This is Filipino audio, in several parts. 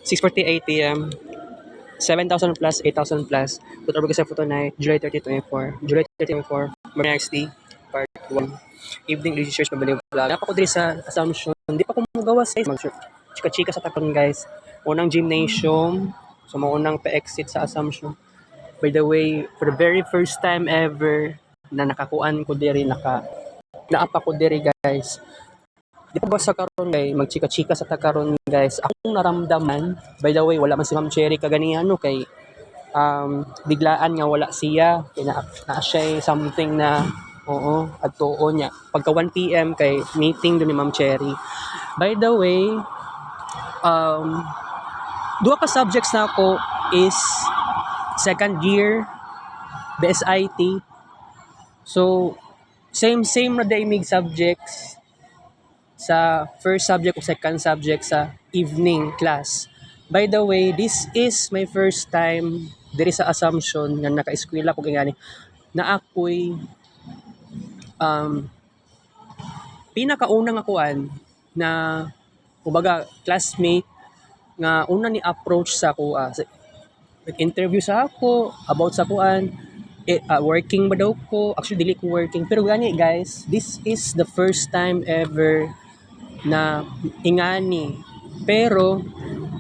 6:48 p.m. 7,000 plus, 8,000 plus. Put over sa photo night, July 30, 24. July 30, 24. Next day, part 1. Evening research, pabalik vlog. Napako diri sa Assumption. Hindi pa ko magawa sa chika-chika sa takon guys. Unang gymnasium. So, maunang pa-exit sa Assumption. By the way, for the very first time ever na nakakuan ko diri, naapa ko diri guys. Di pa ba sa karon guys, magchika-chika sa takaron guys. Akong naramdaman, by the way, wala man si Ma'am Cherry kaganihan no kay biglaan nga wala siya. Kaya na siya something na adtuon niya. Pagka 1 PM kay meeting doon ni Ma'am Cherry. By the way, duha ka subjects na ako is second year BSIT. So same na daimig subjects sa first subject o second subject sa evening class. By the way, this is my first time diri sa Assumption nga naka-eskwela ko gani na ako'y pinakaunang akuan na kumbaga classmate nga una ni approach sa ako nag-interview sa ako about sa kuan working ba daw ko. Actually dili ko working pero gani guys, this is the first time ever na ingani. Pero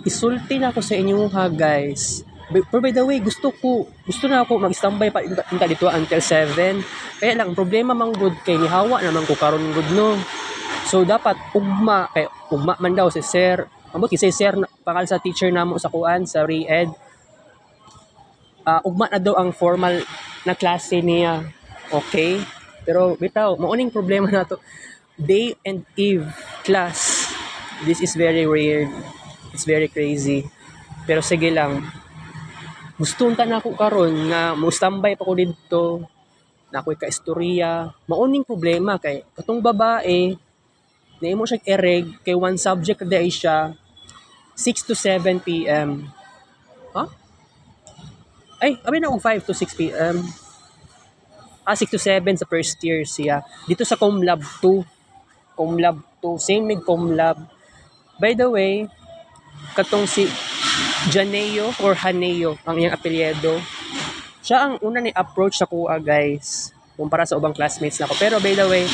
isulti na ako sa inyo ha guys. Pero by the way, gusto na ako mag-standby pa dito until 7. Kaya lang problema mang good kay nihawa naman ko karon good no. So dapat ugma man daw si sir. Amo si sir pakal sa teacher namo sa kuan sa re-ed. Ugma na daw ang formal na klase niya. Okay? Pero bitaw, mauning problema na to. Day and eve class. This is very weird. It's very crazy. Pero sige lang. Gustong na ako karon nga mo-standby pa ko dito. Na ako'y ka-istorya. Mauning problema kay katong babae naimo siya ereg kay one subject day siya 6 to 7 PM. Ay, abi na 5 to 6 PM. 6 to 7 sa first year siya. Dito sa Comlab 2. Comlab 2. Same med Comlab. By the way, katong si Janeo or Haneo ang iyang apelyido. Siya ang una ni approach sa kuha guys. Kumpara sa ubang classmates nako. Pero by the way,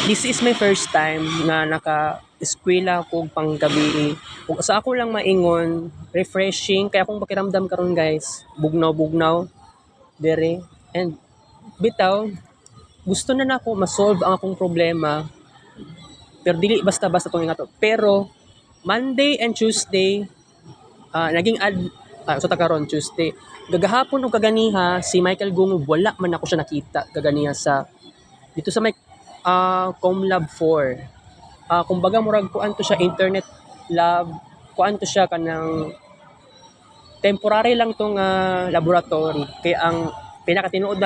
this is my first time na naka-eskwela ko pang gabi. Kung sa ako lang maingon, refreshing. Kaya kung pakiramdam karon guys, bugnaw-bugnaw. Dere. And bitaw, gusto na nako ma-solve ang akong problema. Pero dili basta-basta itong nga to. Pero Monday and Tuesday, naging so karon Tuesday. Gagahapon o kaganiha, si Michael Gungub, wala man ako siya nakita kaganiha sa dito sa may Comlab 4. Kumbaga murag kuan to siya internet lab, kuan to siya kanang temporary lang tong laboratory. Kaya ang pinakatinuod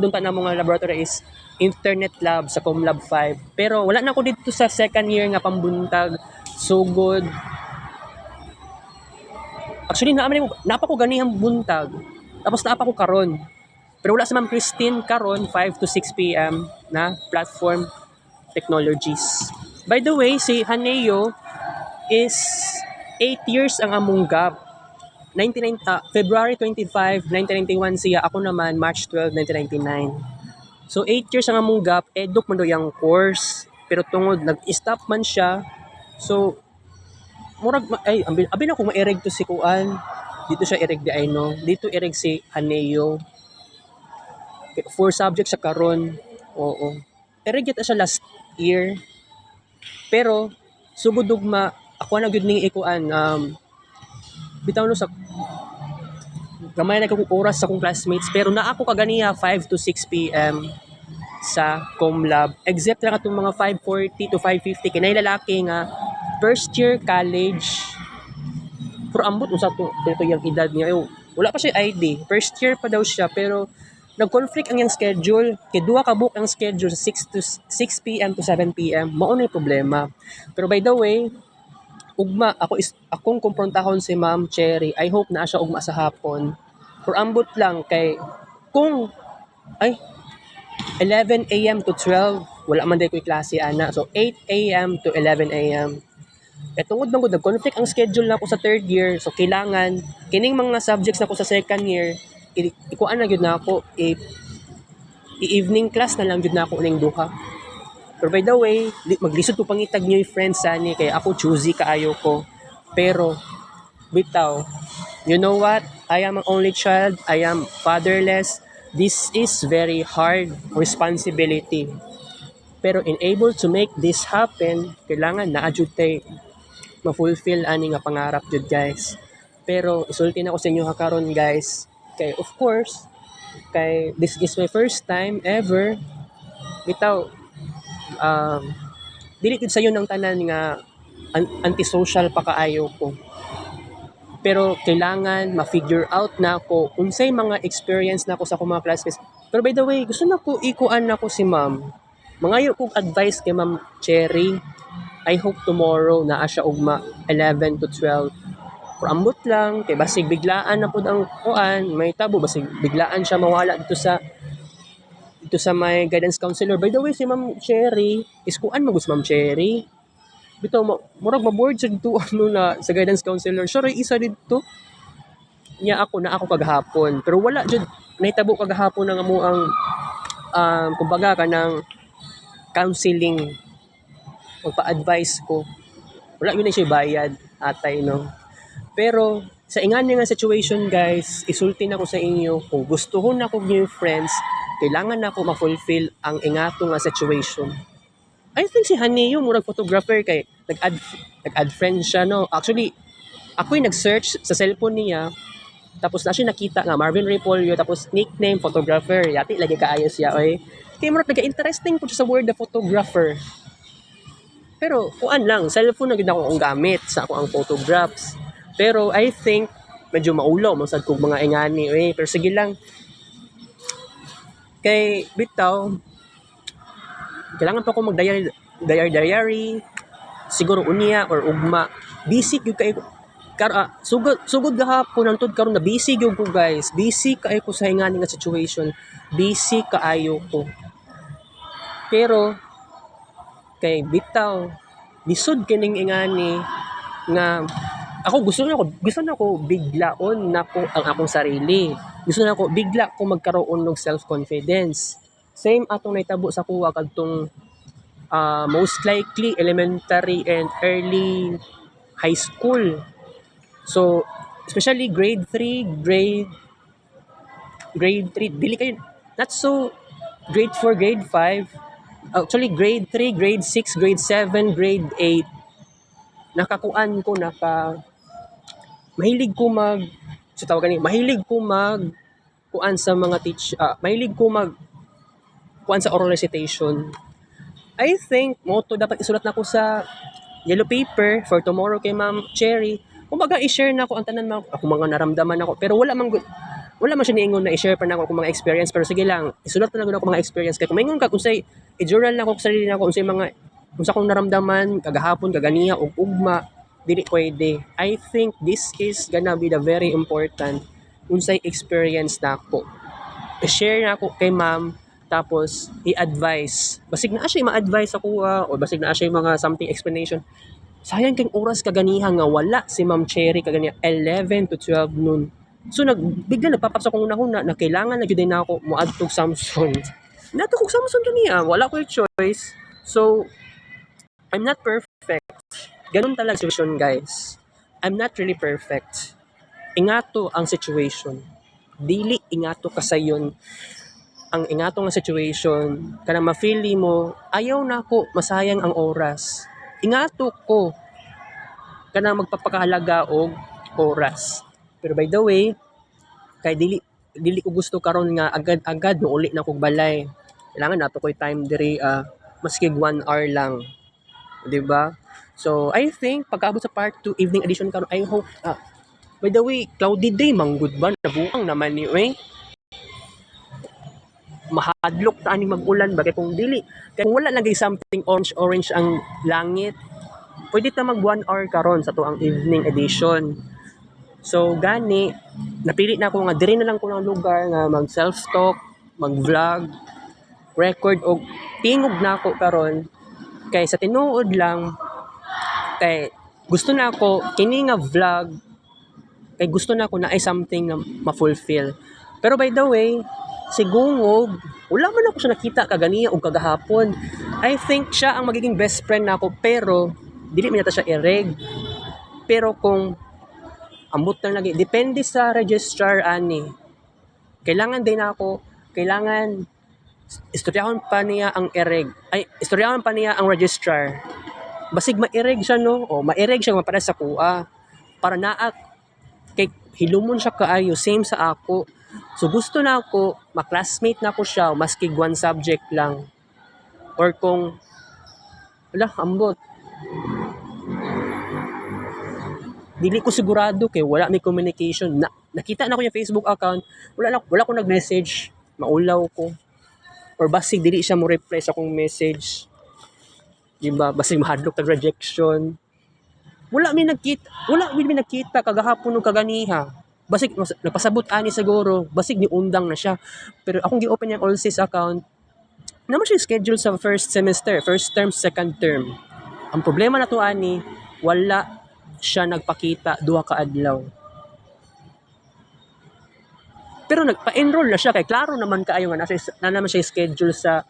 dun pa na mga laboratory is internet lab sa Comlab 5. Pero wala na ako dito sa second year nga pambuntag. So good. Actually, napa ko ganihang buntag. Tapos naapa ko karon. Pero wala si Ma'am Christine karon 5 to 6 PM na platform technologies. By the way, si Haneo is 8 years ang among gap. February 25, 1991 siya. Ako naman, March 12, 1999. So, 8 years ang among gap. Eduk man daw yung course. Pero tungod, nag-stop man siya. So, murag, abi na kung ma-ereg to si Kuan. Dito siya ereg di Aino. Dito ereg si Haneo. 4 subjects sa karon. Oo. Ereg yata siya last year. Pero, sugod dugma, ako na gyud ning ikuan. Bitaw no sa gamay na kong oras sa akong classmates. Pero na ako kaganiya 5 to 6 PM sa Comlab. Except lang itong mga 5:40 to 5:50. Kinay lalaki nga first year college. Pero ambot mo sa ito yung edad niya. Wala pa siya ID. First year pa daw siya. Pero nag-conflict ang yung schedule. Kaya duha ka book ang schedule sa 6 PM to 7 PM. Mauna yung problema. Pero by the way, ugma, akong kumprontahon si Ma'am Cherry. I hope na siya ugma sa hapon. Pero ambot lang kay kung 11 AM to 12, wala man day ko'y klase ana. So 8 AM to 11 AM. Eh tungod man gud nag-conflict ang schedule nako sa third year, so kailangan kining mga subjects nako sa second year ikuan na gyud nako i-evening class na lang gyud nako ning duha. Pero by the way, maglisod ko pangitag new friends ani kay ako choosy kaayo ko. Pero bitaw, you know what? I am an only child. I am fatherless. This is very hard responsibility. Pero in able to make this happen, kailangan na jud tay ma-fulfill ani nga pangarap jud guys. Pero isulti na ko sa inyo ha karon guys. Kay of course, kay this is my first time ever bitaw dili gid sayo ng tanan nga antisocial pa kaayo ko. Pero kailangan ma-figure out na ako unsay mga experience na ako sa akong mga classmates. Pero by the way, gusto na ko ikuan na ko si ma'am. Mangayo kong advice kay Ma'am Cherry. I hope tomorrow na siya ugma 11 to 12. Pero ambot lang, kay basig biglaan na pud ang kuan, may tabo basig biglaan siya mawala dito sa may guidance counselor. By the way, si Ma'am Cherry, iskuan mo gusto Ma'am Cherry. Bitaw murag ma-board sa dito ano na sa guidance counselor. Sorry, isa dito. Nya ako na ako kaghapon. Pero wala jud nahitabo kaghapon nga mo ang kumbaga kanang counseling magpa-advise ko. Wala yun na siya bayad atay no. Pero sa ingani nga situation guys, isulti na ko sa inyo kung gustuhon na ko new friends, kailangan na ko ma-fulfill ang ingato nga situation. I think si Hani yung murag photographer kay nag-add friend siya no. Actually, ako yung nag-search sa cellphone niya. Tapos na siya nakita nga Marvin Repolyo tapos nickname photographer. Yati lagi kaayos siya oy. Kaya murag nagka-interesting po sa word na photographer. Pero kuan lang, cellphone na gid ako ang gamit sa ako ang photographs. Pero I think medyo maulaw man sad kog mga ingani oy. Pero sige lang. Kay bitaw kailangan pa ko mag-diary, siguro unya or ugma. Busy gyud kay sugod gahapon antod karon na busy gyud ko guys. Busy kay ko sa ingani nga situation. Busy kaayo ko. Pero kay bitaw lisod kining ingani nga ako gusto na ko biglaon nako ang akong sarili. Gusto na ko bigla ko magkaroon ng self-confidence. Same atong naitabo sa kuha kadtong most likely elementary and early high school. So, especially grade 3, grade 3, dili kayo, not so grade 4, grade 5, actually grade 3, grade 6, grade 7, grade 8, nakakuan ko, mahilig ko mahilig ko kuan sa mga mahilig ko kuan sa oral recitation. I think moto dapat isulat na ko sa yellow paper for tomorrow kay Ma'am Cherry. Kumbaga i-share na ko ang tanan ako mga naramdaman ako pero wala man siya niingon na i-share pa na ako kung mga experience pero sige lang isulat na lang ako mga experience kay kung maingon ka unsay i-journal na ako sa sarili nako unsay mga unsa kong naramdaman kagahapon kaganiha ug ugma dili pwede. I think this is gonna be the very important unsay experience na ako. I-share na ako kay ma'am tapos i-advise. Basig na siya ma-advise ako o basig na siya mga something explanation. Sayang kang oras kaganiha nga wala si Ma'am Cherry kaganiha 11 to 12 noon. So bigla nagpapasok ko una na kailangan na gyud na ako moadtog Samson. Nato kog Samson kaniya, wala ko choice. So I'm not perfect. Ganun talaga situation guys. I'm not really perfect. Ingato ang situation. Dili ingato kasayon ang ingato nga situation kanang ma-feel mo ayaw na ko masayang ang oras. Ingato ko kanang magpapakahalaga og oras. Pero by the way, kay dili ko gusto karon nga agad-agad no uli na kog balay. Kailangan nato koy time diri maski 1 hour lang. 'Di ba? So I think pagkaabot sa part 2 evening edition karon I hope by the way, cloudy day manggod ba nabuang naman ni mahadlok ta ani mag-ulan ba kay kung dili kay kung wala lagi something orange ang langit pwede ta mag 1 hour karon sa to ang evening edition. So gani napili na ako nga diri na lang ko ng lugar nga mag self talk, mag vlog, record og tingog na ako karon kay sa tinuod lang kay gusto na ako kini nga vlog kay gusto na ako na ay something na ma-fulfill. Pero by the way, si Gungog, wala man ako siya nakita kaganiya o kagahapon. I think siya ang magiging best friend nako pero dili man yata siya ireg. Pero kung ambot na lagi, depende sa registrar ani. Kailangan din ako, kailangan istoryahon pa niya ang ireg. Ay, istoryahon pa niya ang registrar. Basig ma-ireg siya no, o ma-ireg siya para sa kuha. Para naa kay hilumon siya kaayo same sa ako, so gusto na ako ma-classmate na ko siya maski one subject lang or kung wala ambot dili ko sigurado kay wala may communication na, nakita na ko yung Facebook account wala ko nag-message maulaw ko or basig dili siya mo reply sa akong message, di ba, basig mahadlok tag rejection. Wala mi nakita kagahapon ug kaganiha. Basig nagpasabot ani siguro, basig ni undang na siya. Pero akong gi-open yung All Sis account, naman siya schedule sa first semester, first term, second term. Ang problema na to ani, wala siya nagpakita duha ka adlaw. Pero nagpa-enroll na siya kay klaro naman kaayo nga na naman siya schedule sa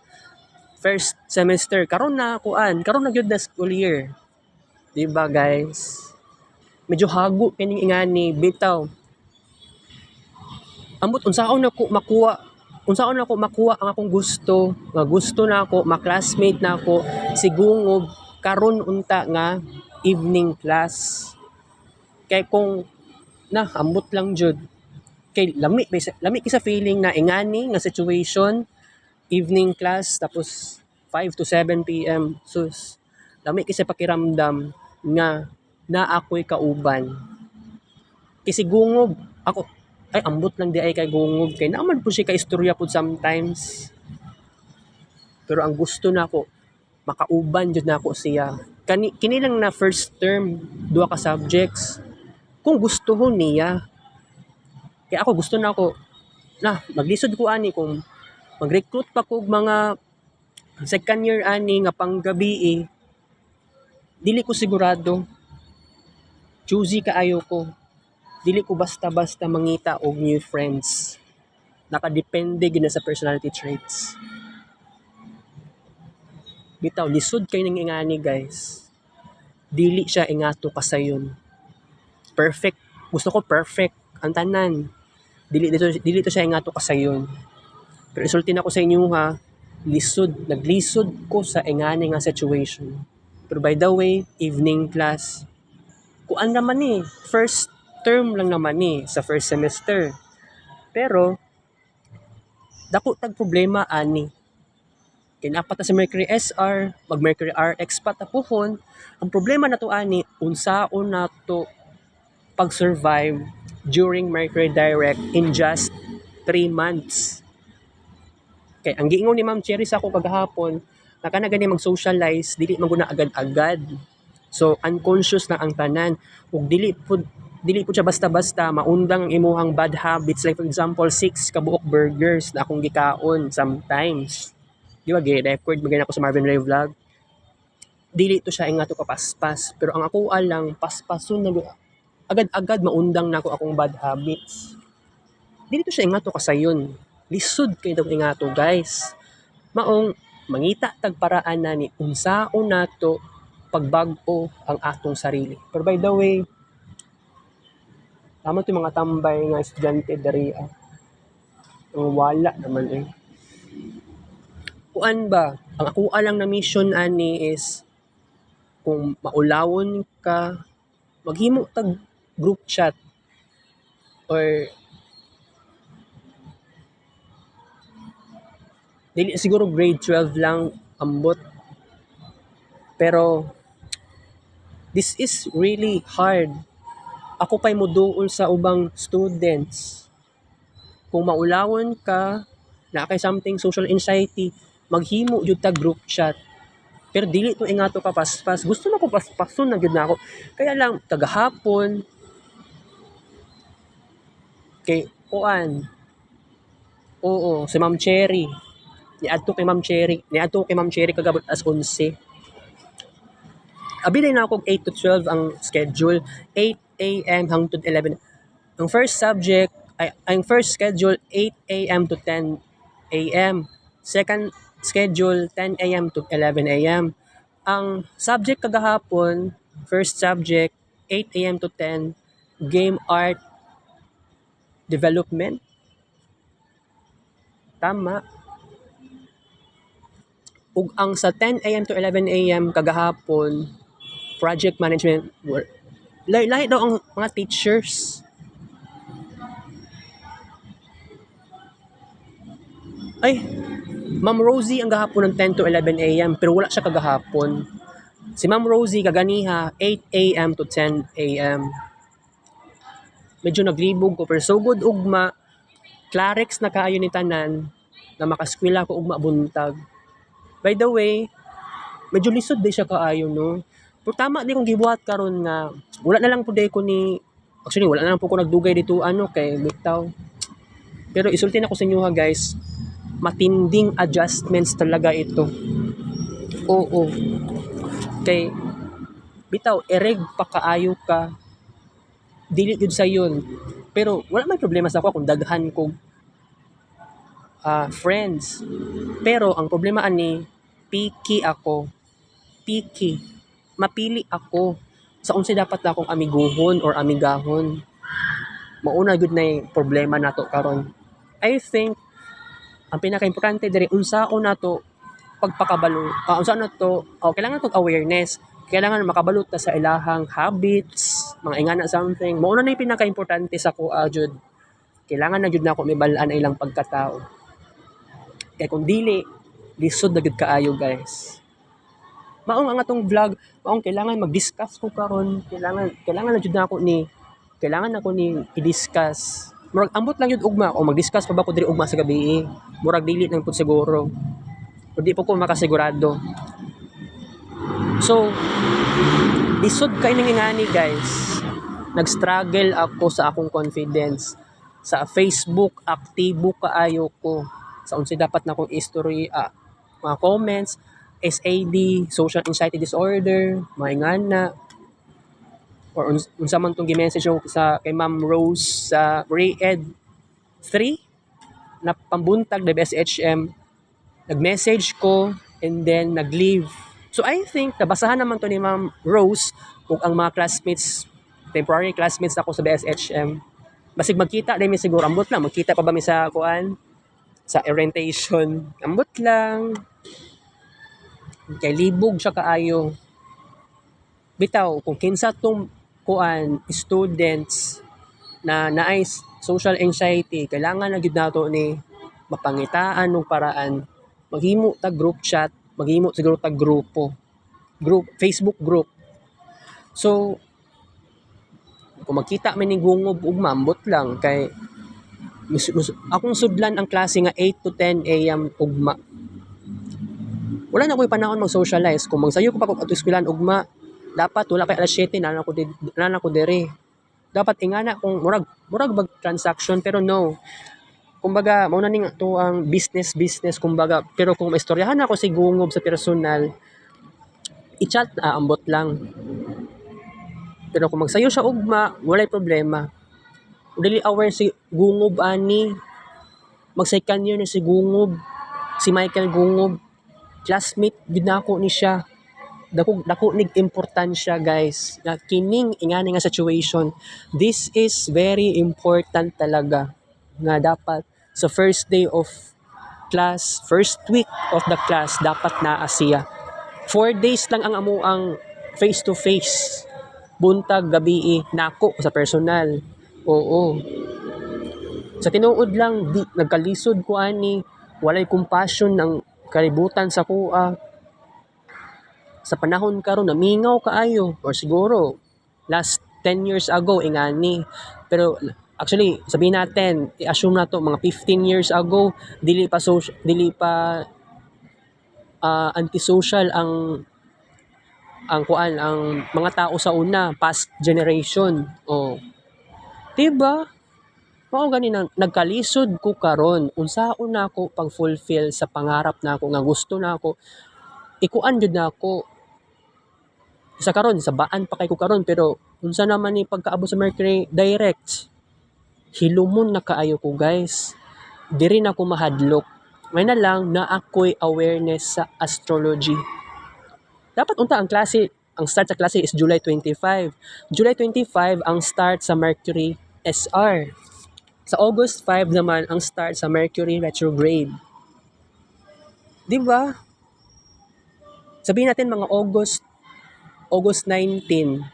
first semester. Karon na gyud na school year. Diba guys? Medyo hago kining ingani bitaw. Ambot unsaon ako makuha ang akong gusto. Nga gusto na ako ma-classmate na ako si Gungog karon unta nga evening class. Kay kung ambot lang jud. Kay lami kisa feeling na ingani nga situation evening class tapos 5 to 7 PM sus. Lami kisa pakiramdam nga na ako'y kauban. Kasi Gungog, ako, ay ambot lang di ay kay Gungog. Kay naman po siya ka-istorya po sometimes. Pero ang gusto na ako, makauban jud na ako siya. Kini lang na first term, duha ka subjects. Kung gusto ho niya. Kaya ako gusto na ako, maglisod ko ani kung mag-recruit pa ko mga second year ani nga panggabi dili ko sigurado. Choosy kaayo ko. Dili ko basta-basta mangita og new friends. Nakadepende gid na sa personality traits. Bitaw lisod kay ning ingani guys. Dili siya ingato kasayon. Perfect. Gusto ko perfect ang tanan. Dili to siya ingato kasayon. Pero isulti na ko sa inyo ha, naglisod ko sa ingani nga situation. Pero by the way, evening class, kuan naman first term lang naman sa first semester. Pero, dako tag problema ani. Kinapat na sa Mercury SR, mag Mercury RX pa tapuhon. Ang problema na to ani, unsaon na to pag-survive during Mercury Direct in just 3 months. Kay ang giingon ni Ma'am Cherry sa ako kagahapon, na gani mag-socialize, dili maguna agad-agad. So unconscious na ang tanan. Ug dili pud siya basta-basta maundang ang imuhang bad habits, like for example 6 kabuok burgers na akong gikaon sometimes. Di ba gi-record magana ako sa Marvin Ray Vlog. Dili to siya ingato kapaspas, pero ang ako lang paspason na agad-agad maundang nako akong bad habits. Dili to siya ingato kasayon. Lisod kay daw ingato guys. Maong mangita tag paraan na ni unsaon nato pagbag-o ang atong sarili. Pero by the way, tama to mga tambay nga estudyante dari ang wala naman Kuan ba? Ang ako lang na mission ani is kung maulawon ka, maghimo tag group chat or dili siguro grade 12 lang ambot. Pero this is really hard. Ako pa'y moduol sa ubang students. Kung maulawon ka, na kay something social anxiety, maghimo jud ta group chat. Pero dili to ingato ka paspas. Gusto na ko paspason na gyud na ako. Kaya lang tagahapon kay kuan. Oo, si Ma'am Cherry. Niadto kay Ma'am Cherry kagabot as 11. abi na ako 8 to 12 ang schedule, 8 a.m. hangtod 11. Ang first subject ay ang first schedule 8 a.m. to 10 a.m. Second schedule 10 a.m. to 11 a.m. Ang subject kagahapon, first subject 8 a.m. to 10, game art development. Tama. Ug ang sa 10 a.m. to 11 a.m. kagahapon, project management work. Lahi daw ang mga teachers. Ay, Ma'am Rosie ang gahapon ng 10 to 11 a.m. pero wala siya kagahapon. Si Ma'am Rosie kaganiha 8 a.m. to 10 a.m. Medyo naglibog ko pero so good ugma. Clarex na kaayo ni tanan na makaskwela ko ugma buntag. By the way, medyo lisod di siya kaayo no. Pero tama di kong gibuhat karon nga wala na lang pud ko ni actually wala na lang po ko nagdugay dito kay bitaw. Pero isulti na ko sa inyo ha guys, matinding adjustments talaga ito. Oo. Kay bitaw ereg pa kaayo ka dili jud sa yun. Pero wala may problema sa ako kung daghan ko friends. Pero ang problema ani picky ako. Picky. Mapili ako sa unsa dapat na akong amiguhon or amigahon. Mauna gud na problema nato karon. I think ang pinaka-importante diri unsaon nato pagpakabalo. Unsa na to? Kailangan to awareness. Kailangan makabalot ta sa ilahang habits, mga ingana something. Mao na yung pinaka-importante sa ko jud. Kailangan na jud nako may bal-an ilang pagkatao. Kay kung dili, lisod na gud kaayo guys. Maong ang atong vlog, maong kailangan mag-discuss ko karon. Kailangan na jud nako ni i-discuss. Murag ambot lang yun ugma o mag-discuss pa ba ko diri ugma sa gabi. Murag dili lang pud siguro. O di po ko makasigurado. So, lisod kay ning ingani guys. Nag-struggle ako sa akong confidence. Sa Facebook, aktibo kaayo ko. Sa unsa dapat na akong history, mga comments, SAD, social anxiety disorder, mga ingana, or unsa man tong gi-message sa kay Ma'am Rose sa Ray-Ed 3 na pambuntag na BSHM, nag-message ko and then nag-leave. So I think nabasahan naman to ni Ma'am Rose ug ang mga classmates, temporary classmates ako sa BSHM. Basig magkita dai mi siguro ambot lang, magkita pa ba mi sa kuan sa orientation. Ambot lang. Kay libog siya kaayo. Bitaw kung kinsa tong kuan students na naay social anxiety, kailangan na gyud nato ni mapangitaan og paraan. Maghimo ta group chat, maghimo siguro ta grupo. Facebook group. So kung magkita man ning gungob ug mambot lang kay akong sudlan ang klase nga 8 to 10 a.m. ugma. Wala na ko'y panahon mag-socialize. Kung magsayo ko pa kung ato eskwelahan ugma, dapat wala kay alas 7 na ko diri. Dapat ingana kung murag bag transaction pero no. Kumbaga mao na ning to ang business kumbaga, pero kung maistoryahan ako si gungob sa personal, i-chat na ambot lang. Pero kung magsayo siya ugma, walay problema. Dili aware si gungob ani. Mag-second year na si gungob, si Michael Gungob. Classmate gid nako ni siya. Dako nig importansya guys. Na kining ingani nga situation, this is very important talaga nga dapat sa first day of class, first week of the class dapat naa siya. 4 days lang ang amuang face to face. Buntag gabi nako sa personal. Oo. Sa tinuod lang nagkalisod ko ani, walay compassion ng kalibutan sa kuha. Sa panahon karon namingaw kaayo or siguro last 10 years ago ingani. Pero actually sabihin natin, i-assume na to mga 15 years ago dili pa antisocial ang mga tao sa una, past generation. Oh. Diba? Mao gani na nagkalisod ko karon unsaon nako pag-fulfill sa pangarap nako nga gusto nako. Ikuan jud nako. Sa karon sa baan pa kay ko karon pero unsa naman ni pagkaabot sa Mercury direct. Hilumon na kaayo ko guys. Diri na ko mahadlok. May na lang na ako'y awareness sa astrology. Dapat unta ang start sa klase is July 25. July 25 ang start sa Mercury SR. Sa August 5 naman ang start sa Mercury retrograde. 'Di ba? Sabihin natin mga August 19,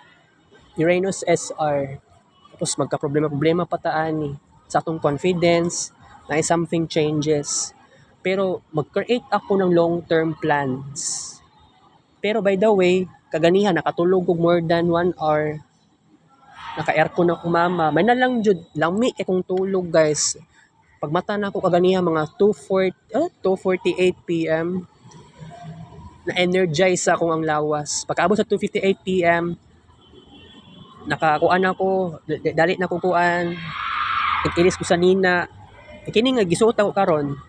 Uranus SR. Tapos magka-problema pa taani sa atong confidence, na something changes. Pero mag-create ako ng long-term plans. Pero by the way, kaganihan nakatulog og more than 1 hour. Naka-aircon ako mama. May na lang jud lami kung tulog guys. Pag mata na ako kaganihan mga 2:48 PM na-energize akong ang lawas. Pagkaabot sa 2:58 PM, nakakuan ako, dali na ko kuan. Inis ko sa nina. Kini nga gisuot ako karon.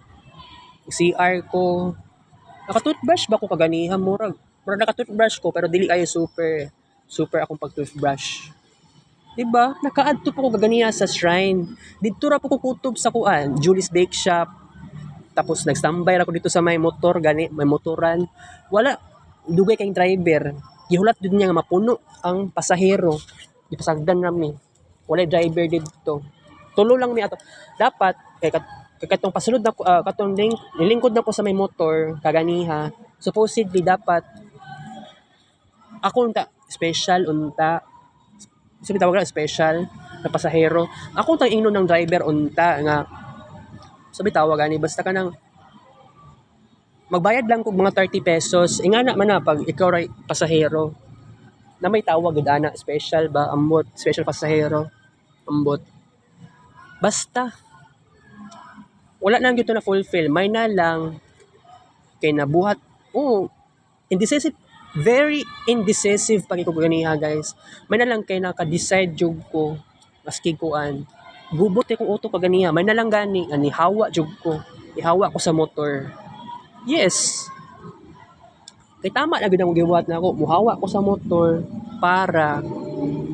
CR ko. Naka-toothbrush ba ko kaganihan murag naka-toothbrush ko pero dili ayo super akong pag-toothbrush. Diba? Naka-adto po ko kaganihan sa shrine. Dito ra po ko kutob sa kuan, Julie's Bake Shop. Tapos nagstambay ako dito sa may motor may motoran. Wala dugay kay driver. Gihulat jud niya nga mapuno ang pasahero. Gipasagdan rami. Wala driver dito. Tulo lang mi ato. Dapat kay katong pasulod na katong nilingkod na ko sa may motor kaganiha. Supposedly dapat ako unta special unta. Sabi tawag na special na pasahero. Ako tang ingnon ng driver unta nga sabi tawag ani basta ka nang magbayad lang kog mga 30 pesos. Ingana man na pag ikaw ray pasahero na may tawag gud ana special ba ambot special pasahero ambot. Basta wala na gyud na fulfill. May na lang kay nabuhat. Oh, indecisive, very indecisive pag ko ganiha guys. May na lang kay naka-decide jud ko maski kuan. Gubot kung auto kaganiha. May na lang gani ani hawa jud ko. Ihawa ko sa motor. Yes. Kay tama na gud ang gibuhat nako. Muhawa ko sa motor para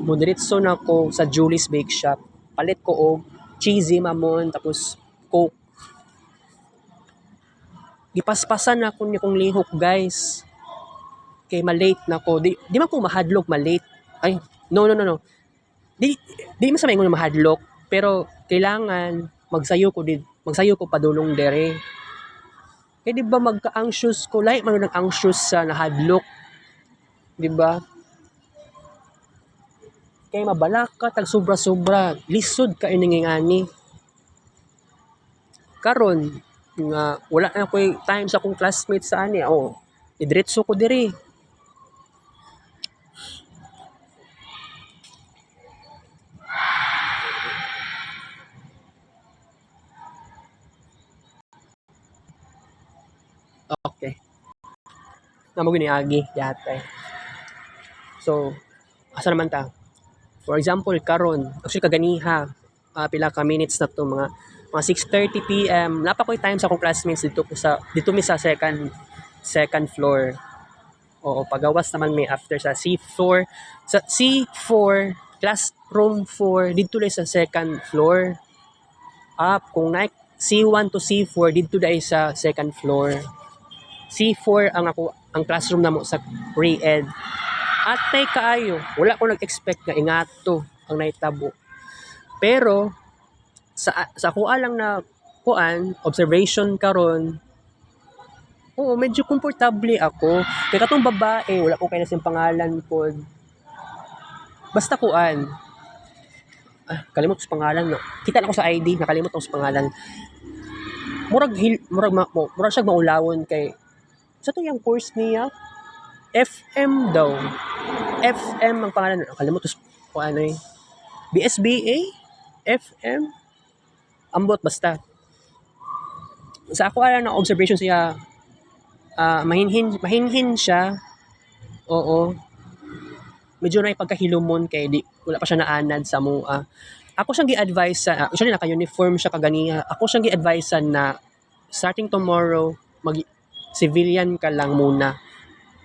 modiretso na ko sa Julie's Bake Shop. Palit ko og cheesy mamon tapos coke. Gipaspasan na ko ni kong lihok guys. Kay malate na ko. Di man ko mahadlok malate. Ay, no. Di man sa maingon mahadlok, pero kailangan magsayo ko padulong dere. Kaya di ba magka-anxious ko, like man ng anxious sa nahadlok. Di ba? Kaya mabalak ka tag sobra-sobra, lisod ka iningingani. Karon nga wala na ko'y time sa akong classmates sa ani. Oh, idretso ko diri. Okay. Namo gini agi yatay. So, asa naman ta? For example, karon, actually kaganiha, pila ka minutes na to mga 6:30 PM. Napa ko'y time sa akong classmates dito mi sa second floor. Oo, pagawas naman may after sa C4. Sa C4, classroom 4 dito dai sa second floor. Kung C1 to C4 dito dai sa second floor. C4 ang classroom namo sa pre-ed. Atay kaayo. Wala ko nag-expect nga ingato ang naitabo. Pero sa kuha lang na observation karon. Oo, medyo komportable ako. Kaya katong babae, wala ko kay nasin pangalan pod. Basta kuan. Kalimot sa pangalan no. Kita na ko sa ID, nakalimot ako sa pangalan. Murag siya maulawon kay sa to yung course niya FM daw. FM ang pangalan. Kalimot ko ano eh. BSBA? FM? Ambot basta. Sa ako na observation siya, mahinhin siya. Oo. Medyo na ipagkahilumon kay wala pa siya naanad sa mua. Ako siyang gi-advise sa, actually naka-uniform siya kaganiha. Ako siyang gi-advise na starting tomorrow, civilian ka lang muna.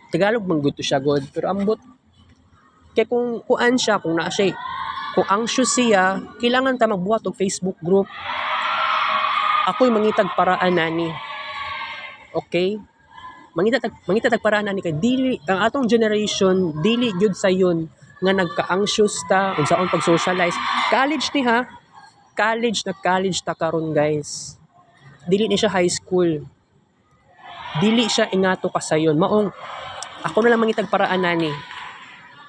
Tagalog man good to siya, God. Pero ambot, Kaya kung kuan siya, kung naa siya, kung anxious siya, kailangan ta magbuhat og Facebook group. Ako'y mangitag paraan nani. Okay? Mangita tag paraan nani kay dili ang atong generation dili gyud sayon nga nagka-anxious ta unsaon pag-socialize. College ni ha. College ta karon guys. Dili ni siya high school. Dili siya ingato ka sayon. Maong ako na lang mangitag paraan nani.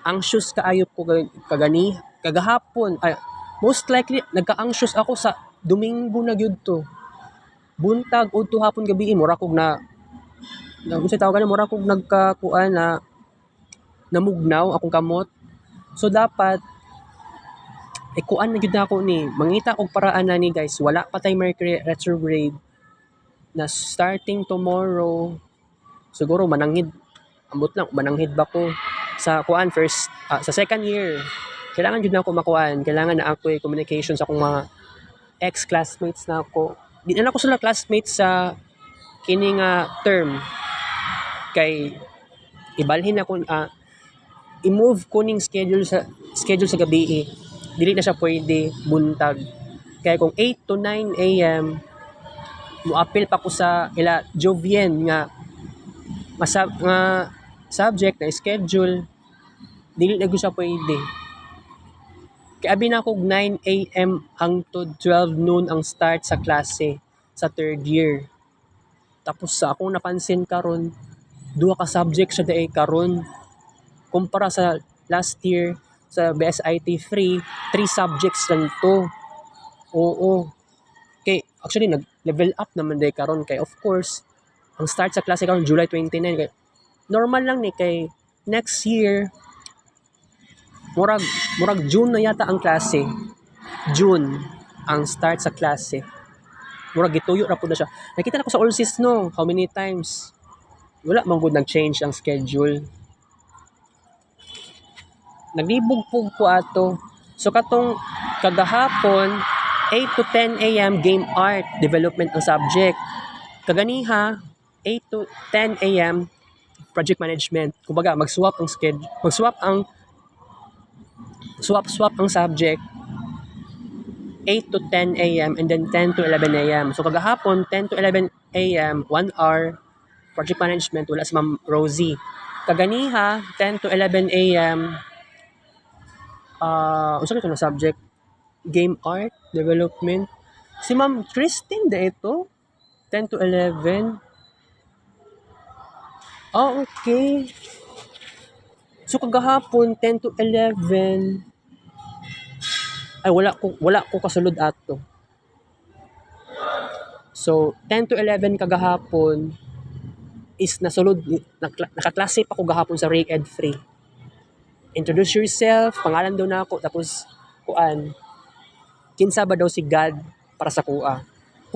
Anxious kaayop ko kagani kagahapon. Most likely nagka-anxious ako sa Domingo na gyud to. Buntag udto hapon gabi mura kog na unsa tawag mura kog nagkakuan na namugnaw akong kamot. So dapat kuan na gyud ako ni mangita og paraan na ni guys. Wala pa tay Mercury retrograde na starting tomorrow. Siguro mananghid ambot lang mananghid ba ko sa kuan first sa second year. Kailangan gyud na ako makuan. Kailangan na ako communication sa akong mga ex-classmates na ako. Di na ako sila classmates sa kini nga term kay ibalhin ako i-move ko ning schedule sa gabi dili na siya pwede buntag kay kung 8 to 9 AM mo-appeal pa ko sa ila Jovien nga subject na schedule dili na gyud siya pwede kay abi na kog 9 AM hangtod 12 noon ang start sa klase sa third year. Tapos sa akong napansin karon, duha ka subject siya daay karon. Kumpara sa last year sa BSIT 3 subjects lang to. Oo. Kay actually nag-level up naman daay karon kay of course, ang start sa klase karon July 29 kay normal lang ni kay next year murag June na yata ang klase. June ang start sa klase. Murag gituyo ra pud na siya. Nakita na ko sa Allsys no, how many times. Wala man gud nag-change ang schedule. Naglibog po ko ato. So katong kagahapon 8 to 10 AM game art development ang subject. Kaganiha 8 to 10 AM project management. Kumbaga mag-swap ang schedule, swap ang subject 8 to 10 AM and then 10 to 11 AM. So kagahapon 10 to 11 AM 1 hour project management wala si Ma'am Rosie. Kaganiha 10 to 11 AM unsa ito na subject game art development si Ma'am Christine de ito 10 to 11. Okay. So kagahapon 10 to 11 ay wala ko kasulod ato. So 10 to 11 kagahapon is nasulod nakaklase pa ko gahapon sa Ray Ed 3. Introduce yourself, pangalan daw na ako tapos kuan kinsa ba daw si God para sa kuha.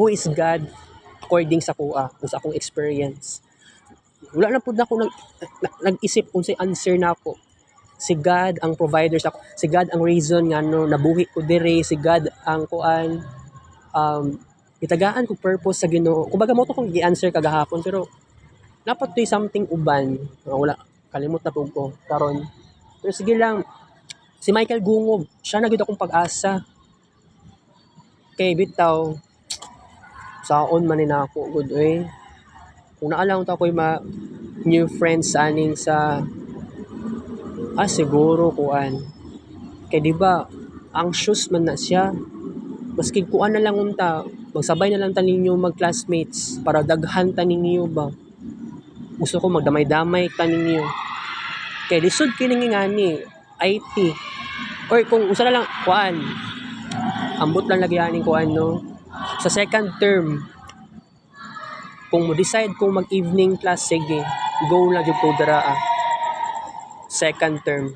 Who is God according sa kuha sa akong experience. Wala na pud ako nag-isip unsay answer na ako. Si God ang provider sa ako. Si God ang reason nga no nabuhi ko dire. Si God ang kuan itagaan ko purpose sa Ginoo. Kumbaga mo to kung gi-answer kagahapon pero dapat to'y something uban. Wala kalimot na pud ko karon. Pero sige lang. Si Michael Gungog, siya na gyud akong pag-asa. Kay bitaw saon man ni nako good eh. Kung naalang ta ko'y new friends sa aning sa siguro kuan. Kay di ba anxious man na siya. Maski kuan na lang unta, magsabay na lang ta ninyo mag-classmates para daghan ta ninyo ba. Gusto ko magdamay-damay ta ninyo. Kay lisod kini ngani IT. Or kung usa na lang kuan. Ambot lang lagi aning kuan no. Sa second term kung mo decide kung mag-evening class sige, go na jud ko dara. Second term.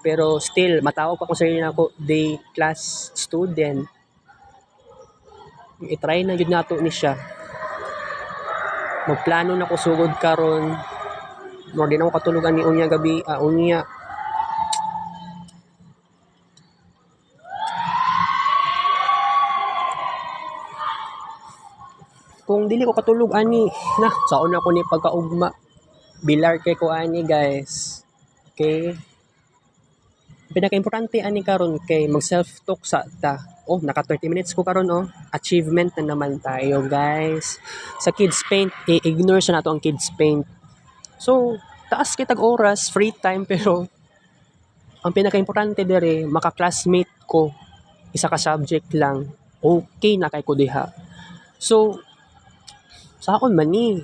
Pero still, matawag pa ko sa inyo ako day class student. I-try na yun nato ni siya. Magplano na ko sugod karon. More din ako katulugan ni unya gabi. Unya. Kung dili ko katulog ani, saon ako ni pagkaugma. Bilar kay ko ani guys. kay pinaka-importante ani karon kay mag self-talk sa ta. Oh, naka 30 minutes ko karon oh. Achievement na naman tayo, guys. Sa Kids Paint, i-ignore sa nato ang Kids Paint. So, taas kitag oras, free time, pero ang pinaka-importante dere, maka-classmate ko, isa ka subject lang, okay na kay ko diha. So, sa akon man ni,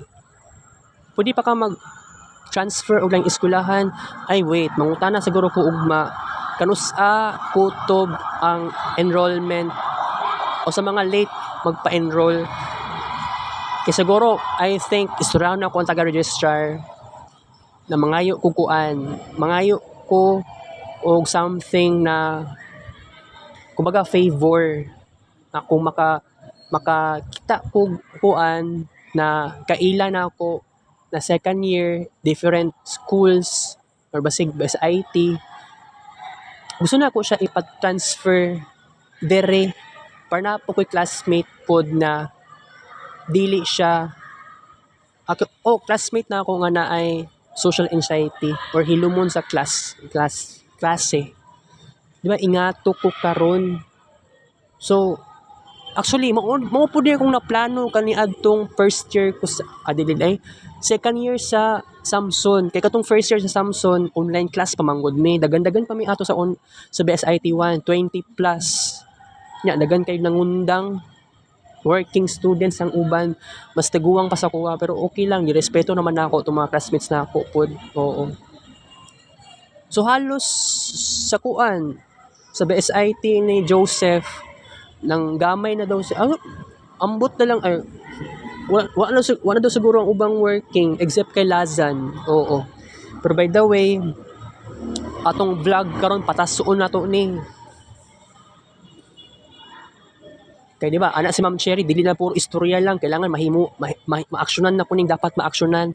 pwede pa ka mag-transfer og lang eskwelahan. Ay wait, mangutana siguro ko ugma, kanusa kutob ang enrollment o sa mga late magpa-enroll. Kaya siguro, I think, istoryahan na ko ang taga-registrar na mangayo ko kuan. Mangayo ko og something na kumbaga favor na kung makakita ko kuan na kaila na ako na second year, different schools or basig sa IT. Gusto na ko siya ipa-transfer dere para na po ko'y classmate pod na dili siya classmate na ako nga na ay social anxiety or hilumon sa klase. Di ba ingato ko karon. So actually mao pud akong naplano kani adtong first year ko sa second year sa Samson. Kay katong first year sa Samson online class pa manggod mi. Dagan-dagan pa mi ato sa BSIT 1 20 plus. Nya dagan kay nangundang working students ang uban, mas taguwang pa sa kuha pero okay lang, girespeto naman nako itong mga classmates na ako pod. Oo. So halos sa kuan sa BSIT ni Joseph nang gamay na daw siya. Ambot na lang ay wala daw siguro ang ubang working except kay Lazan. Oo. Pero by the way, atong vlog karon patasuon na to ni. Kaya di ba, anak si Ma'am Cherry, dili na puro istorya lang, kailangan ma-actionan na kuning dapat ma-actionan.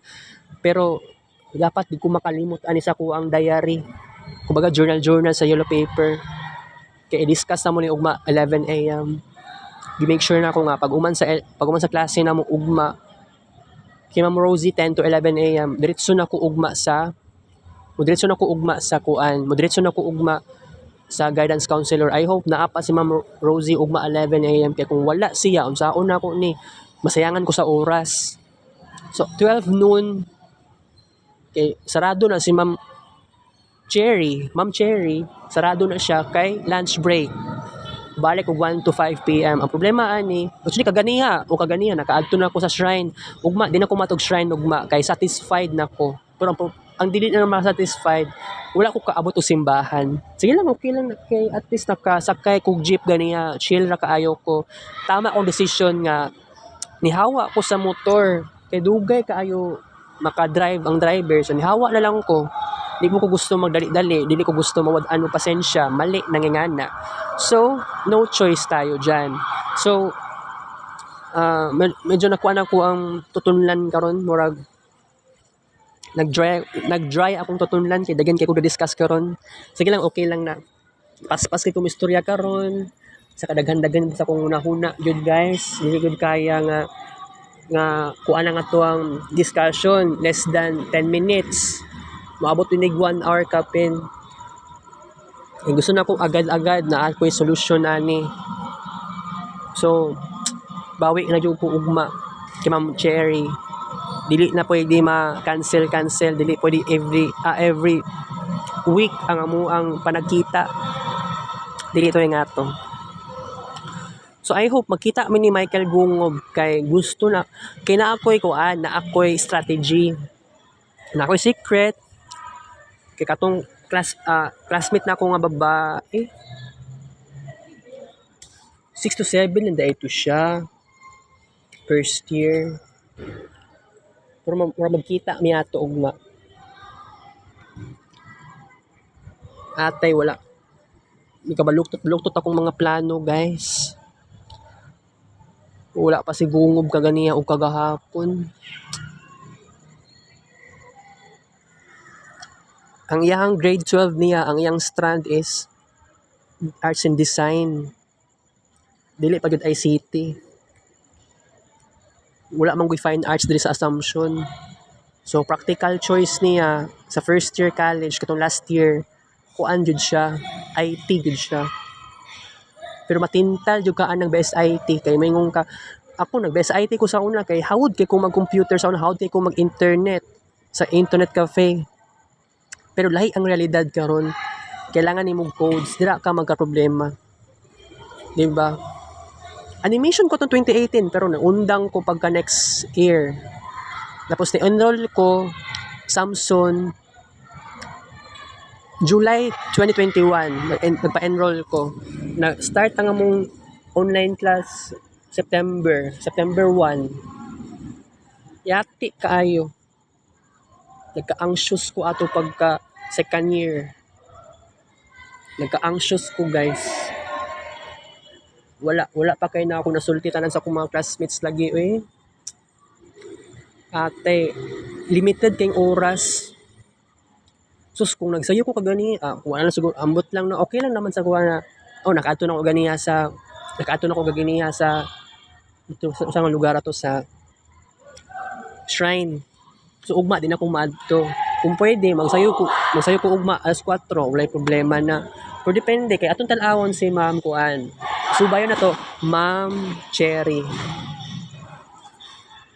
Pero dapat di ko makalimot ani sa ko ang diary. Kumbaga journal sa yellow paper. Kaya i-discuss na mo ni ugma 11 AM. Gi-make sure na ako nga pag uman sa klase na mo ugma kay Ma'am Rosie 10 to 11 AM, diretso na ko ugma sa sa guidance counselor. I hope naapa si Ma'am Rosie ugma 11 AM kaya kung wala siya unsaon na ko ni masayangan ko sa oras. So 12 noon kay sarado na si Ma'am Cherry, sarado na siya kay lunch break. Balik og 1 to 5 PM. Ang problema ani, actually kaganiha nakaadto na ako sa shrine. Ugma di na ko matog shrine ugma kay satisfied na ko. Pero ang dili na ma-satisfied, wala ko kaabot o simbahan. Sige lang, okay lang kay at least nakasakay kog jeep ganiya, chill ra kaayo ko. Tama akong decision nga nihawa ko sa motor kay dugay kaayo maka-drive ang driver. So nihawa na lang ko. Di ko gusto magdali-dali, dili ko gusto mawad-an mo pasensya, mali nangingana. So no choice tayo diyan. So medyo nakuha na ko ang tutunlan karon, murag nag-dry akong tutunlan kay dagan kay ko discuss karon. Sige lang, okay lang na. Paspas kay kong istorya karon. Sa kadaghan-daghan sa kong hunahuna jud guys. Dili gud kaya nga kuha na nga to ang discussion less than 10 minutes. Maabot inig 1 hour kapin. Gusto na ko agad-agad na ako'y solution ani. So bawi na jud ko ugma kay Ma'am Cherry. Dili na pwede ma-cancel, dili pwede every week ang amuang panagkita. Dili to nga to. So I hope magkita mi ni Michael Gungob kay gusto na kay na ako'y strategy. Na ako'y secret. Kay katong classmate na ako nga babae. 6 to 7 nanday ito siya. First year. Pero magkita mi ato ugma. Atay wala. Baluktot akong mga plano, guys. Wala pa si Gungob kaganiya o kagahapon. Ang iyang grade 12 niya, ang iyang strand is arts and design. Dili pa gyud ICT. Wala man ko'y fine arts diri sa Assumption. So practical choice niya sa first year college katong last year, kuan jud siya, IT jud siya. Pero matintal jud kaan ng best IT kay mayngong ka ako nag-best IT ko sa una kay hawod kay ko mag-computer sa una, hawod kay ko mag-internet sa internet cafe. Pero lahi ang realidad karon. Kailangan nimong codes, dira ka magka-problema. 'Di ba? Animation ko to 2018 pero naundang ko pagka next year. Tapos ni-enroll ko Samsung July 2021 nagpa-enroll ko. Na-start ang among online class September 1. Yati kaayo. Nagka-anxious ko ato pagka second year. Nagka-anxious ko guys. Wala pa kay na ako nasulti tanan sa akong mga classmates lagi Ate, limited kayong oras. Sus, kung nagsayo ko kagani, kung ano siguro, ambot lang na, okay lang naman sa kuha na, nakaato na ko ganiya sa, ito, sa mga lugar ato sa shrine. So, ugma, din akong maadto. Kung pwede, magsayo ko ugma, alas 4, walay problema na. Pero depende, kay atong talawon si Ma'am Kuan. Subayon na to, Ma'am Cherry.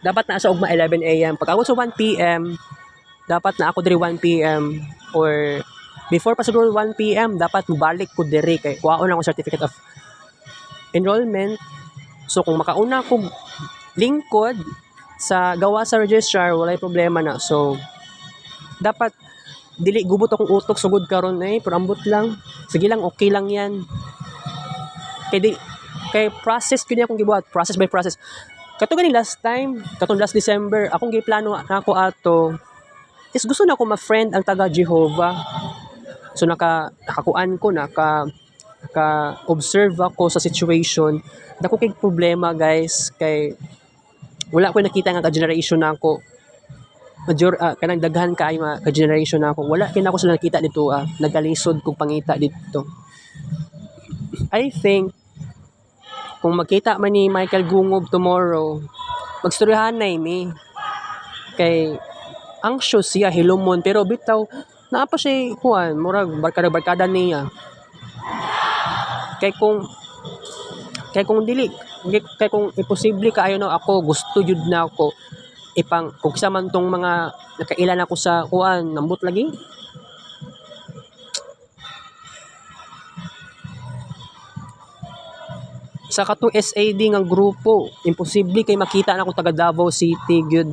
Dapat na sa ugma 11 a.m. Pag ako sa 1 p.m., dapat na ako diri 1 p.m. or before pa siguro 1 p.m. dapat balik ko diri kay kuhaon na ako certificate of enrollment. So kung makauna ko lingkod sa gawa sa registrar, walay problema na. So dapat dili gubot akong utok sugod karon pero ambot lang. Sige lang, okay lang yan. Kay process ko niya akong gibuhat, process by process. Katong last December, akong giplano ako ato is gusto na ako ma-friend ang taga Jehovah. So nakakuan ko, naka-observe ako sa situation. Dako kay problema guys, kay wala ko nakita nga ka-generation na ako. Kanang daghan kaayo nga ka-generation na ako. Wala kay na ako sila nakita dito, nagalisod kong pangita dito. I think kung magkita man ni Michael Gungob tomorrow, magstoryahan na mi. Kay anxious siya, hilumon, pero bitaw, naapa siya, murag, barkada niya. Kay kung imposible kaayo na ako, gusto jud na ako, kung sa man tong mga, nakailan ako sa, nambot lagi. Sa katong SAD nga grupo, imposible kay makita na ako taga Davao City gyud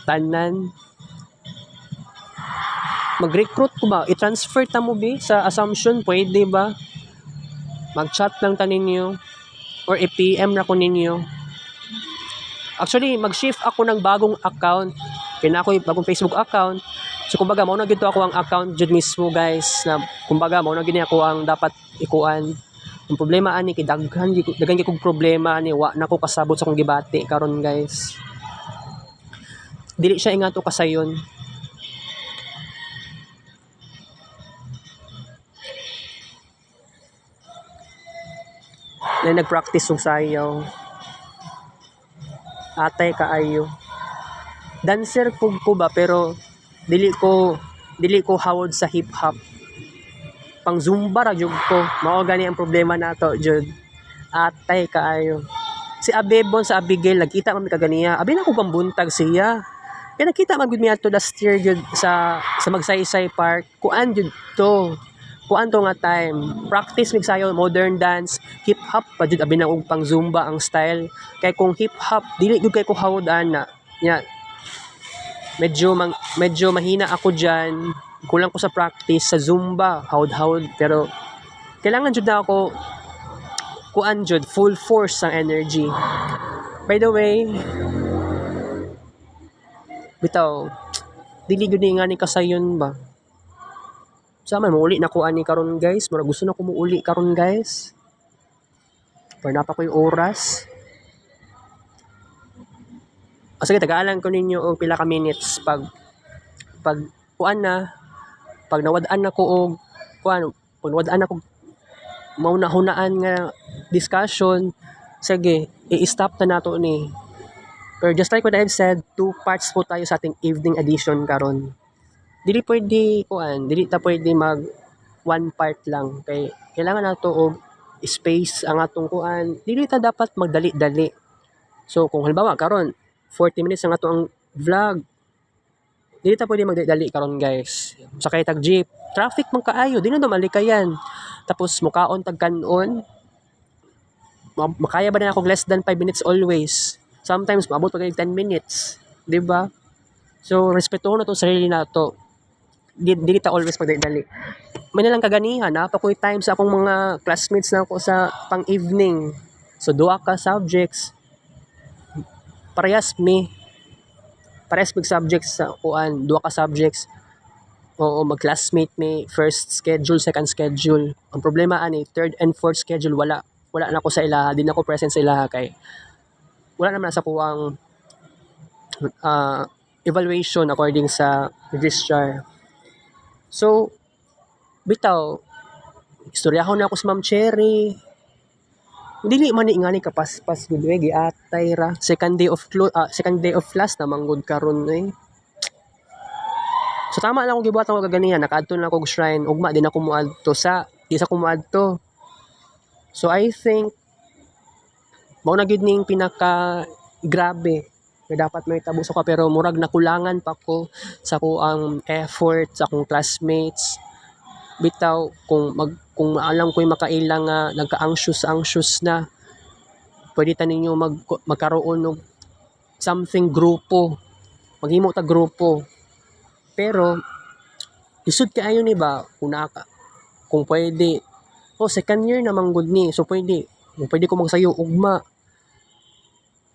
tanan. Mag-recruit ko ba? I-transfer ta mo sa Assumption, pwede ba? Mag-chat lang ta ninyo or i-PM na ko ninyo. Actually, mag-shift ako ng bagong account. Kaya ako yung bagong Facebook account. So kumbaga, mauna gito ako ang account jud mismo guys. Na kumbaga, mauna gini ako ang dapat ikuan. Ang problema ani kay daghan kog problema ani wa nako kasabot sa kong gibati karon guys. Dili siya ingato kasayon. Na nagpractice og sayaw. Atay kaayo. Dancer ko ba pero dili ko hawod sa hip hop. Pang zumba ra jud ko. Mao gani ang problema nato jud. Atay kaayo. Si Abebon sa Abigail nagkita man kaganiya. Abi na ko pambuntag siya. Kaya nakita man gud mi ato last year jud sa Magsaysay Park. Kuan jud to. Kuan to nga time. Practice mig sayo modern dance, hip hop pa jud abi na og pang zumba ang style. Kay kung hip hop dili gud kay ko hawod ana. Nya medyo mahina ako diyan. Kulang ko sa practice sa zumba, hawd pero kailangan jud na ako kuan jud full force ang energy. By the way, bitaw dili gud nga ni kasayon ba. Sama mo uli na ko ani karon guys, mura gusto na ko muuli karon guys. Pero napa ko yung oras. Sige, tagaalan ko ninyo og pila ka minutes pag kuan na pag nawad-an na ko og pag nawad-an na ko mauna-hunaan nga discussion, sige, i-stop na nato ni. Pero just like what I've said, 2 parts po tayo sa ating evening edition karon. Dili pwede kuan, dili ta pwede mag 1 part lang kay kailangan nato og space ang atong kuan. Dili ta dapat magdali-dali. So kung halimbawa karon 40 minutes ang ato ang vlog, dili ta pwede magdali-dali karon guys. Sakay tag jeep, traffic man kaayo, di na malikayan. Tapos mukaon tag kanon, makaya ba na ako less than 5 minutes always? Sometimes maabot pa kay 10 minutes, 'di ba? So respetuhon nato sarili nato. Dili ta always magdali. May nalang kaganihan na pa ko'y time sa akong mga classmates na ako sa pang-evening. So duha ka subjects. Parehas mig subjects sa kuan, duha ka subjects. Oo, mag-classmate may first schedule, second schedule. Ang problema ani, third and fourth schedule wala. Wala na ako sa ilaha, di na ako present sa ilaha kay wala naman sa kuwang evaluation according sa registrar. So, bitaw, istoryahon na ako sa Ma'am Cherry. Dili man ni ingani kapaspas gud we giatay ra. Second day of class na manggod karon eh. So tama lang ako gibuhat ako kaganihan, nakaadto na ako og shrine, ugma din ako moadto di sa kumoadto. So I think mao na gyud ning pinaka grabe na dapat may tabuso ka pero murag nakulangan pa ko sa ko ang effort sa akong classmates. Bitaw kung alam ko'y makailang nga nagka-anxious na, pwede ta ninyo magkaroon ng something grupo. Maghimo ta grupo. Pero isud kaayo ni ba kung pwede. Second year na manggod ni. So pwede ko magsayo ugma.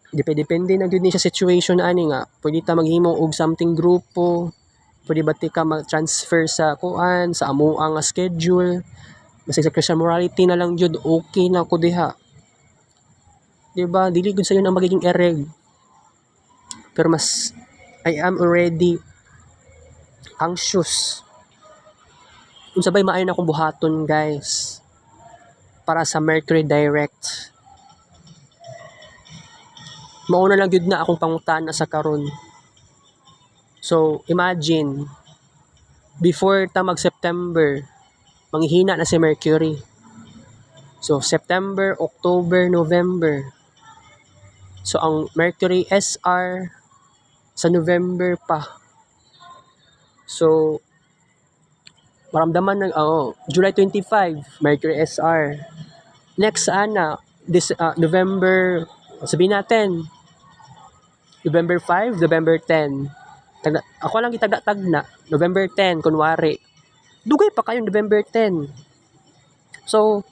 Depende na gyud ni sa situation ani nga. Pwede ta maghimo og something grupo. Pwede ba ka mag-transfer sa kuan, sa amuang schedule. Masig sa Christian morality na lang jud, okay na ko diha. Diba? Dili gud sayo na magiging ereg. Pero I am already anxious. Unsabay maayo na akong buhaton guys. Para sa Mercury Direct. Mauna lang gyud na akong pangutana sa karon. So, imagine, before ta mag-September, manghihina na si Mercury. So, September, October, November. So, ang Mercury SR sa November pa. So, maramdaman July 25, Mercury SR. Next, November, sabihin natin, November 5, November 10. Ako lang itagdatag na, November 10, kunwari. Dugay pa kayo November 10. So,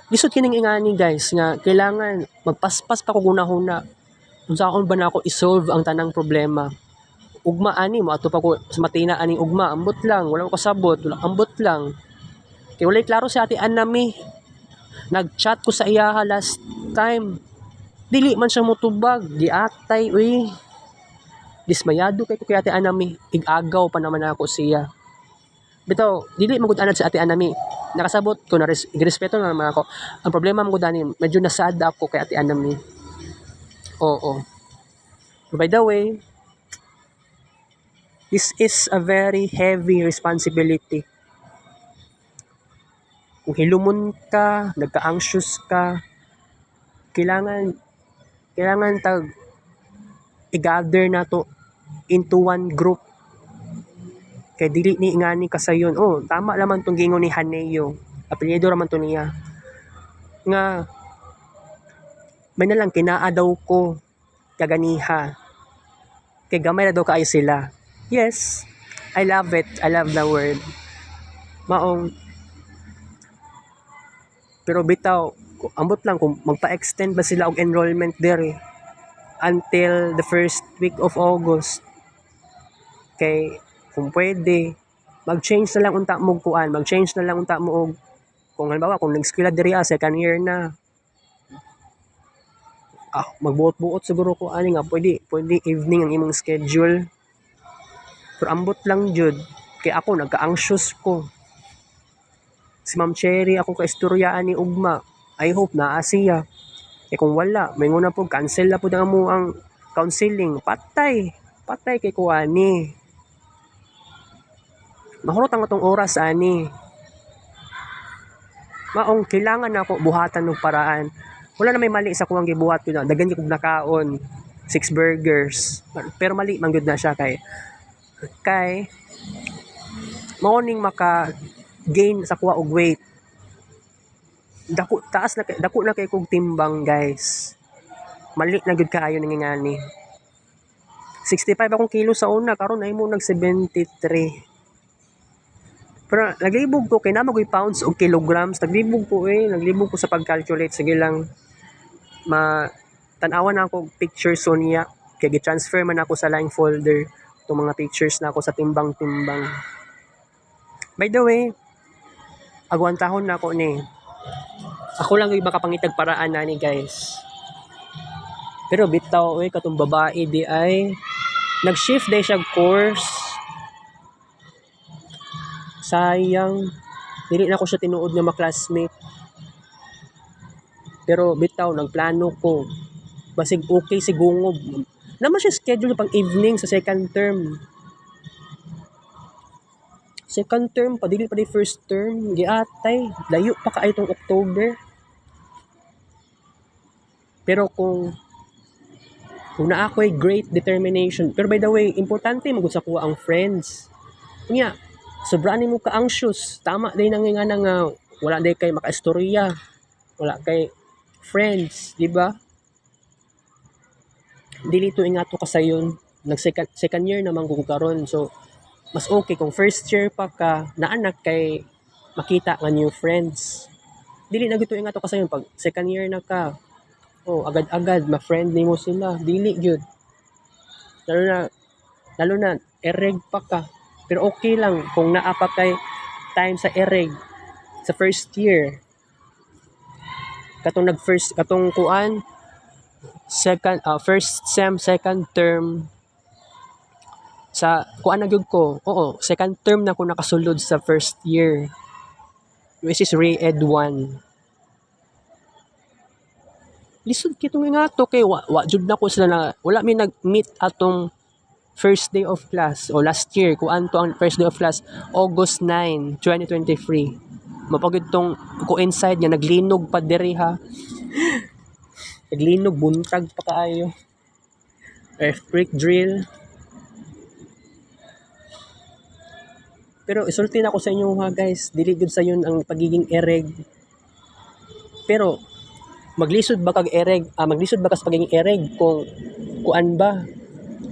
lisod kining ingani guys, nga kailangan magpaspas pa ko guna-huna. Kung saan ba na ako isolve ang tanang problema. Ugma ani mo, ato pa ko sa matina aning ugma, ambot lang, wala ko sabot, ambot lang. Kaya walay klaro si Ate Anami. Nag-chat ko sa iyaha last time. Dili man siya motubag, giatay, uy. Dismayado kay ko kay Ate Anami, igagaw pa naman ako siya. Bitaw, dili magud-anad si Ate Anami. Nakasabot ko na respeto na naman ako. Ang problema mo dani, medyo nasad ako kay Ate Anami. Oo. By the way, this is a very heavy responsibility. Kung hilumon ka, nagka-anxious ka, kailangan i-gather na to into one group. Kay dili ni ingani kasayon. Tama laman tong gingon ni Haneo. Apelyido raman to niya. Nga may nalang kinaa daw ko kaganiha. Kay gamay na daw kaayo sila. Yes, I love it. I love the word. Pero bitaw, ambot lang kung magpa-extend ba sila og enrollment there until the first week of August. Kay kung pwede, mag-change na lang unta mo kuan, mag-change na lang unta mo og kung halimbawa kung nag-eskwela diri second year na. Magbuot-buot siguro ko ani nga pwede evening ang imong schedule. Pero ambot lang jud kay ako nagka-anxious ko. Si Ma'am Cherry ako kaistoryaan ni ugma. I hope naa siya. Kung wala, may nguna po cancel na po ang counseling, patay kay kuani. Mahurot ang atong oras ani. Maong kailangan nako buhatan ng paraan. Wala na may mali sa kuwang gibuhat ko na. Dagan gyud kog nakaon. 6 burgers. Pero mali man gyud na siya kay mao ning maka gain sa kuha og weight. Dako na kay kog timbang, guys. Mali na gyud kaayo nangingani. 65 akong kilo sa una, karon ay mo nag 73. Pero naglibog ko, kay namagoy pounds o kilograms. Naglibog ko sa pag-calculate. Sige lang, tanawan na ako pictures on niya. Kaya gi-transfer man ako sa line folder. Itong mga pictures na ako sa timbang-timbang. By the way, agwantahon na ako ni. Ako lang yung makapangitag paraan na ni, guys. Pero bitaw, katong babae di ay nag-shift day siya course. Sayang, dili na ko siya tinuod nga maklasmate. Pero bitaw, nagplano ko. Basig okay si Gungob. Naman siya schedule pang evening sa second term. Second term pa, dili pa di first term. Giatay, layo pa kaay itong October. Pero kung na ako'y great determination. Pero by the way, importante magud sa kuha ang friends. Kunya, sobraan mo ka anxious. Tama day nang nga wala day kay makaistorya. Wala kay friends, di ba? Dili to ingato ka sayon. Second year naman kung karon. So mas okay kung first year pa ka naanak kay makita nga new friends. Dili na gito ingato ka sayon pag second year na ka. Oh, agad-agad ma-friend nimo sila. Dili gyud. Lalo na ereg pa ka. Pero okay lang kung naa pa kay time sa ereg sa first year. Katong first sem, second term sa kuan na gyud ko. Oo, second term na ko nakasulod sa first year. Which is Re-Ed 1. Lisod kitong nga to kay wa jud na ko sila na wala mi nag-meet atong first day of class o last year kuan to ang first day of class August 9, 2023. Mapagid tong coincide nga naglinog pa diri ha. Naglinog buntag pa kaayo. Earthquake drill. Pero isulti na ko sa inyo ha guys, dili gud sayon ang pagiging ereg. Pero maglisod ba kag ereg? Maglisod ba ka sa pagiging ereg kung kuan ba?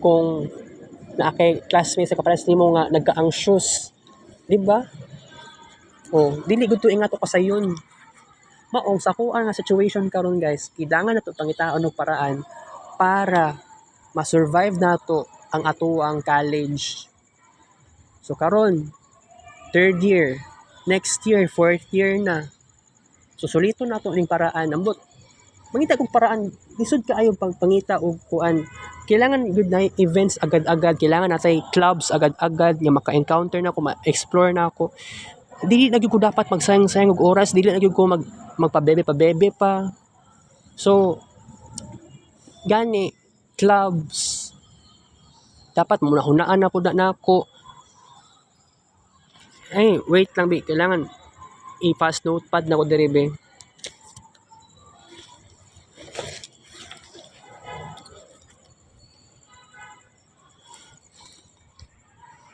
Kung na kay classmates sa kapares nimo nga nagka-anxious, di ba? Oh, dili gud to ingato ka sayon. Maong sa kuan nga situation karon guys, kailangan nato pangitaon og paraan para ma-survive nato ang atuang college. So karon, third year, next year, fourth year na. So sulito nato ning paraan. Ambot mangita kog paraan, lisod kaayo pangpangita og kuan. Kailangan good na events agad-agad, kailangan natay clubs agad-agad nga maka-encounter na ako, ma-explore na ako. Dili na gyud ko dapat magsayang-sayang og oras, dili na gyud ko magpabebe pa. So gani clubs dapat muna-hunaan na pud na ako. Ay, wait lang bi, kailangan i-pass notepad na ko diri be.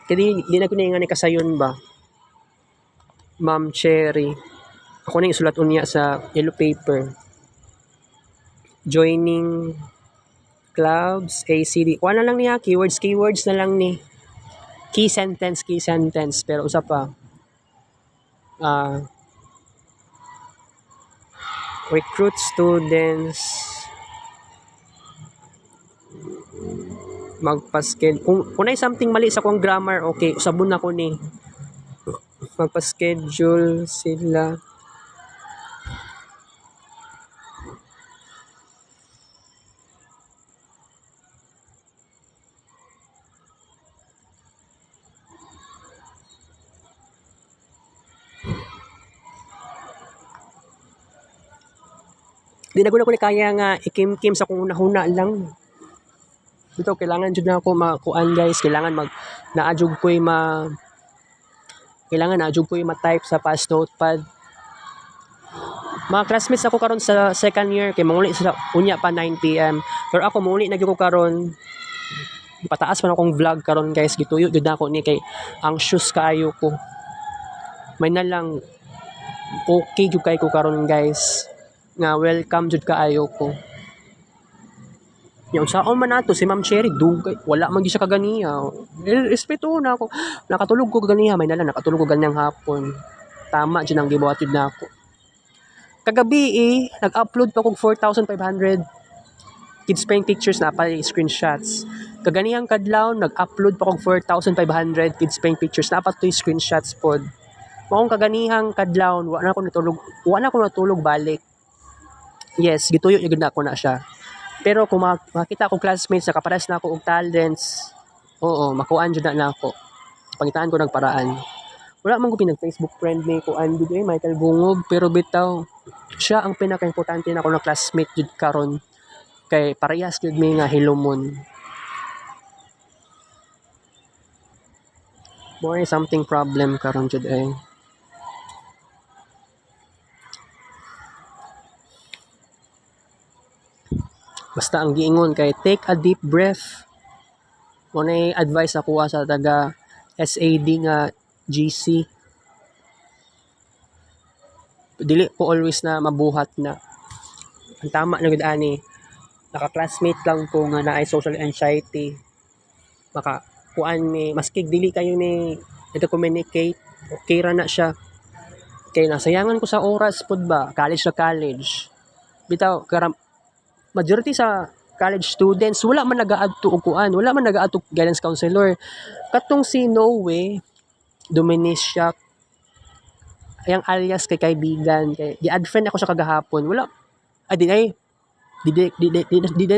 Kaya di na ko na nga kasayon ba, Ma'am Cherry. Ako na isulat unya sa yellow paper. Joining clubs, ACD. Kuha na lang niya, keywords na lang ni. Key sentence. Pero usa pa. Recruit students. Magpa-schedule. Kung na something mali sa kong grammar, okay, usabon na ko ni. Magpa-schedule sila. Di na ko ni kaya nga ikim-kim sa kung una-huna lang. Bitaw kailangan jud na ako makuan guys, kailangan mag naadjug ko'y kailangan naadjug ko'y ma-type sa fast notepad. Mga classmates ako karon sa second year kay manguli sila unya pa 9 PM. Pero ako muli na gyud ko karon. Pataas man akong vlog karon guys, gituyo jud ako ni kay anxious kaayo ko. May na lang okay jud kay ko karon guys. Nga welcome jud kaayo ko. Yung saon man nato si Ma'am Cherry dugay wala man gyud siya kaganiya. Respeto na ako. Nakatulog ko ganiya, may na lang nakatulog ko ganiyang hapon. Tama jud ang gibuhat jud nako. Kagabi nag-upload pa kog 4,500 kids paying pictures na pa screenshots. Kaganihang kadlaw nag-upload pa kog 4,500 kids paying pictures na pa to'y screenshots pod. Maong kaganihang kadlaw wa na ko natulog balik. Yes, gituyo gyud na ako na siya. Pero kung makita ko classmates na kapares na ako og talents, oo, makuan jud na ako. Pangitaan ko nagparaan. Wala man ko pinag-Facebook friend ni ko andud Michael Bungob, pero bitaw siya ang pinaka-importante na ako na classmate jud karon kay parehas jud mi nga hilumon. More something problem karon jud Basta ang giingon kay take a deep breath. Mo advice ako sa taga SAD nga GC. Dili ko always na mabuhat na. Ang tama na gud ani. Naka-classmate lang ko nga naay social anxiety. Maka kuan mi maskig dili kayo ni communicate. Okay ra na siya. Kay nasayangan ko sa oras pod ba, college. Bitaw majority sa college students wala man nagaadto og kuan, wala man nagaadto guidance counselor. Katong si Noe Dominisyak yang alias kay kaibigan kay gi-add friend ako sa kagahapon. Wala di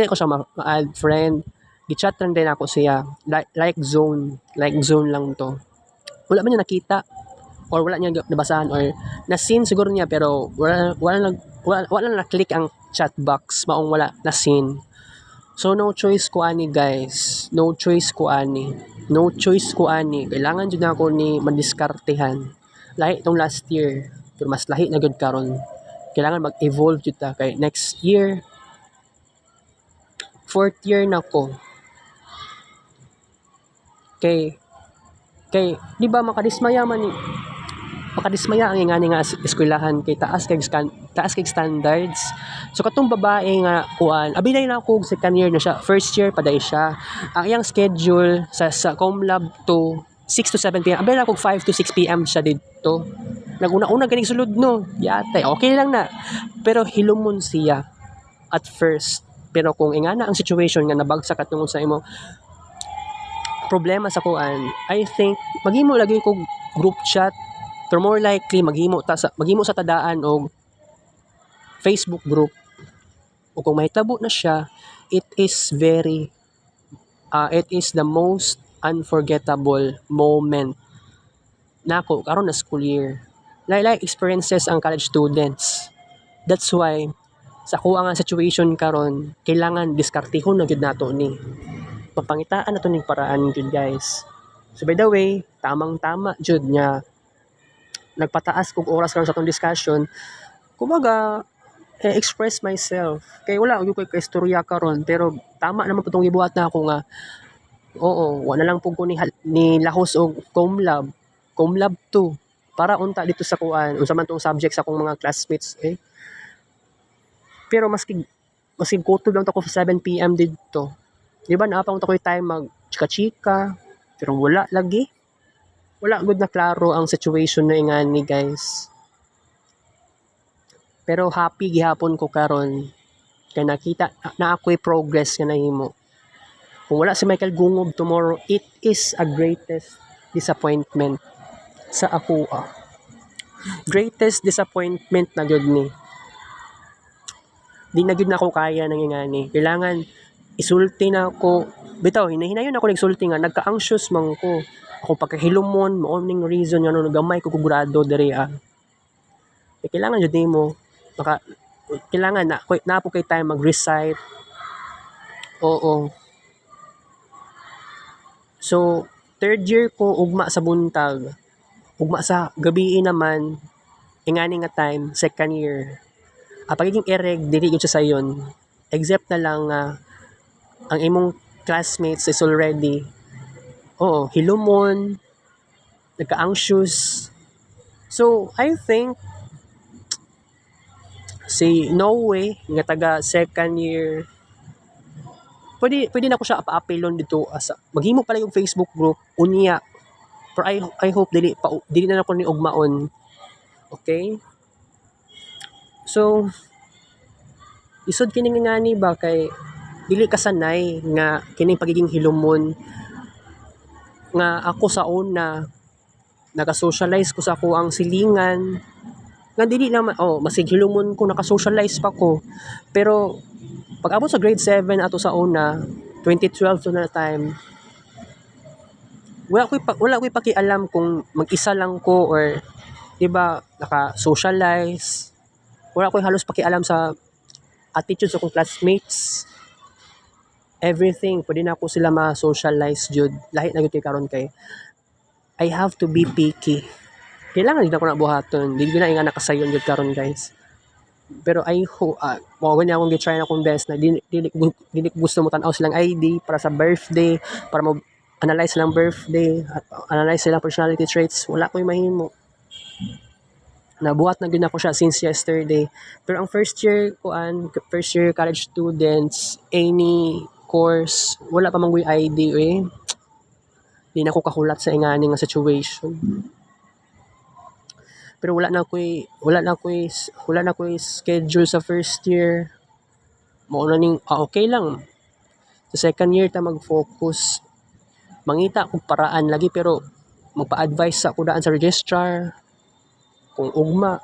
ko siya ma-add friend. Gi-chat lang din ako siya. Like zone lang to. Wala man niya nakita or wala niya nabasahan or na-seen siguro niya pero wala na-click ang chat box maong wala na-seen. So no choice ko ani guys. No choice ko ani. Kailangan jud na ako ni madiskartehan. Lahi itong last year, pero mas lahi na gud karon. Kailangan mag-evolve jud ta kay next year, fourth year na ko. Kay di ba makadismaya ang ingani nga eskwelahan kay taas kay standards. So katong babae nga kuan, abinay na ako second year na siya, first year pa day siya. Ang iyang schedule sa Com Lab 2 6 to 7 PM. Abinay na ako 5 to 6 PM siya dito. Naguna-una ganing sulod no. Yate, okay lang na. Pero hilumon siya at first. Pero kung ingana ang situation nga nabagsak at tungod sa imo problema sa kuan, I think maghimo lagi ko group chat. Pero more likely maghimo sa tadaan og Facebook group. O kung mahitabo na siya, it is the most unforgettable moment nako karon na school year. Like experiences ang college students. That's why sa kuha nga situation karon, kailangan diskartihon na gyud nato ni. Papangitaan nato ning paraan gyud guys. So by the way, tamang-tama jud nga nagpataas kog oras karon sa atong discussion. Kumbaga, express myself. Kay wala gyud ko istorya karon pero tama naman pud tong gibuhat na ako nga. Oo, wala lang pud ko ni lahos og Com Lab 2 para unta dito sa kuan unsa man tong subject sa akong mga classmates Pero maski kutob lang to ko 7 PM dito. Di ba naapang to ko time mag chika-chika pero wala lagi. Wala good na klaro ang situation na ingani guys. Pero happy gihapon ko karon kay nakita na ako'y progress nga nahimo. Kung wala si Michael Bungob tomorrow, it is a greatest disappointment sa ako. Greatest disappointment na gyud ni. Di na gyud na ako kaya nang ingani. Kailangan isulti na ako. Bitaw hinahinayon ako nagsulti nga nagka-anxious man ko. Ako pagkahilumon mao ning reason nga nagamay ko grado diri kailangan jud nimo kailangan na po kay time mag-recite. Oo. So third year ko ugma sa buntag, ugma sa gabi naman ingani nga time second year. Pagiging ereg dili gyud siya sayon, except na lang nga ang imong classmates is already hilumon, nagka-anxious. So I think si Noe nga taga second year, pwede na ko siya apa-apilon dito as maghimo pala yung Facebook group unya. Pero I hope dili na ako ni ugmaon. Okay? So isod kini nga ngani ba kay dili kasanay nga kining pagiging hilumon nga ako sa una naka-socialize ko sa ako ang silingan nga dili naman masig hilumon ko naka-socialize pa ko, pero pag abot sa grade 7 ato sa una 2012 to na time, wala ko'y pakialam kung mag-isa lang ko or iba naka-socialize. Wala ko'y halos pakialam sa attitude sa akong classmates. Everything pwede na ako sila ma-socialize jud. Lahi na gyud kay karon kay I have to be picky. Kailangan din ako na buhaton. Dili na nga nakasayon jud karon guys. Pero I hope mo gani akong gi-try na akong best na dili ko gusto mo tan-aw silang ID para sa birthday, para mo analyze silang birthday at analyze silang personality traits. Wala ko'y mahimo. Nabuhat na gyud ako siya since yesterday. Pero ang first year college students, any course, wala pa man gyud ID Di na ko kahulat sa ingani nga situation. Pero wala na ko'y schedule sa first year. Mao na ning okay lang. Sa second year ta mag-focus. Mangita kung paraan lagi pero magpa-advise sa ako daan sa registrar kung ugma,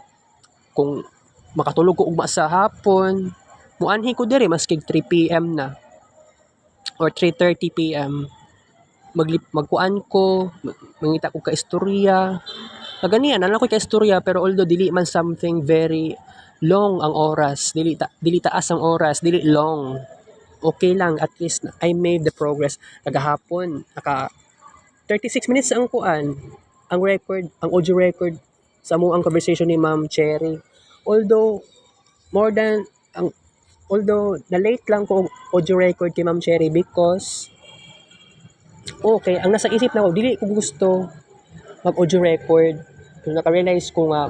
kung makatulog ko ugma sa hapon, muanhi ko diri maski 3 PM na or 3:30 PM. Magkuan ko, mangita ko ka istorya. Ganiyan na lang ko ka istorya, pero although dili man something very long ang oras, dili taas ang oras, dili long. Okay lang, at least I made the progress. Kagahapon, 36 minutes ang audio record sa ang conversation ni Ma'am Cherry. Although na late lang ko audio record kay Ma'am Cherry because ang nasa isip na ko, dili ko gusto mag-audio record. Pero naka-realize ko nga,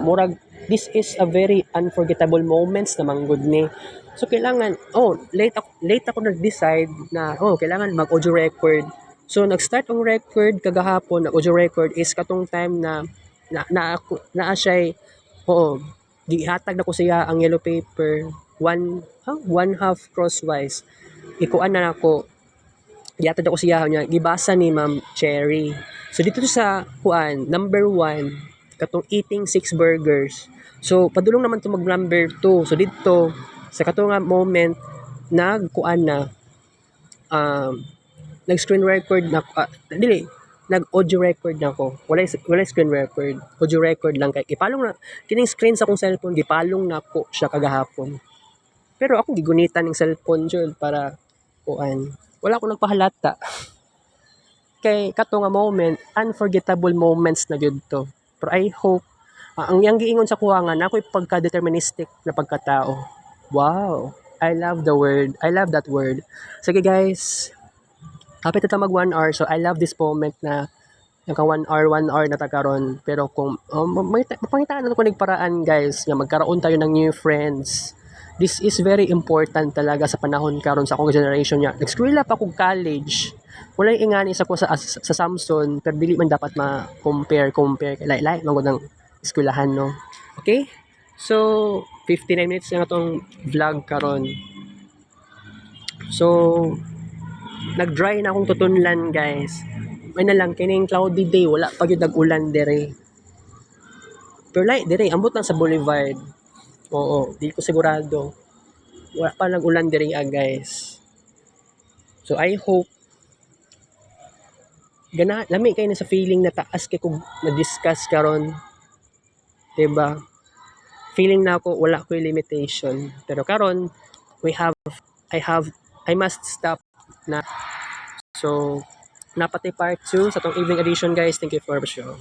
this is a very unforgettable moments na manggod ni. So, kailangan, late ako nag-decide na, kailangan mag-audio record. So, nag-start ang record kagahapon, nag-audio record is katong time na siya'y, gihatag na ko siya ang yellow paper, one half crosswise. Ikuan na ako, gihatag na ko siya niya, gibasa ni Ma'am Cherry. So, dito sa number 1, katong eating 6 burgers. So, padulong naman to mag number 2. So, dito, sa katong moment, nag-screen record na, nag-audio record na ako. Wala screen record. Audio record lang kay gipalong na kining screen sa akong cellphone, gipalong na ko siya kagahapon. Pero ako gigunitan ning cellphone jud para wala ko nagpahalata. Kay kato nga moment, unforgettable moments na gyud to. Pero I hope ang yang giingon sa kuha nga nakoy pagka-deterministic na pagkatao. Wow, I love that word. Sige guys, kapit na mag 1 hour, so I love this moment na naka 1 hour na ta karon. Pero kung mapangitaan na ko paraan guys, nga magkaroon tayo ng new friends. This is very important talaga sa panahon karon sa akong generation niya. Nag-eskwela pa ako college. Wala ingani sa ko sa Samson, pero dili man dapat ma-compare lain man ng eskwelahan, no. Okay? So 59 minutes na itong vlog karon. So nag-dry na akong tutunlan guys. May na lang kining cloudy day, wala pa gyud nag-ulan dire. Pero dire ambot lang sa Boulevard. Di ko sigurado. Wala pa nag-ulan dire guys. So I hope lami kayo na sa feeling na taas kay kung na-discuss karon. Diba? Feeling na ako wala ko'y limitation. Pero karon I must stop na. So napati part 2 sa tong evening edition guys. Thank you for the show.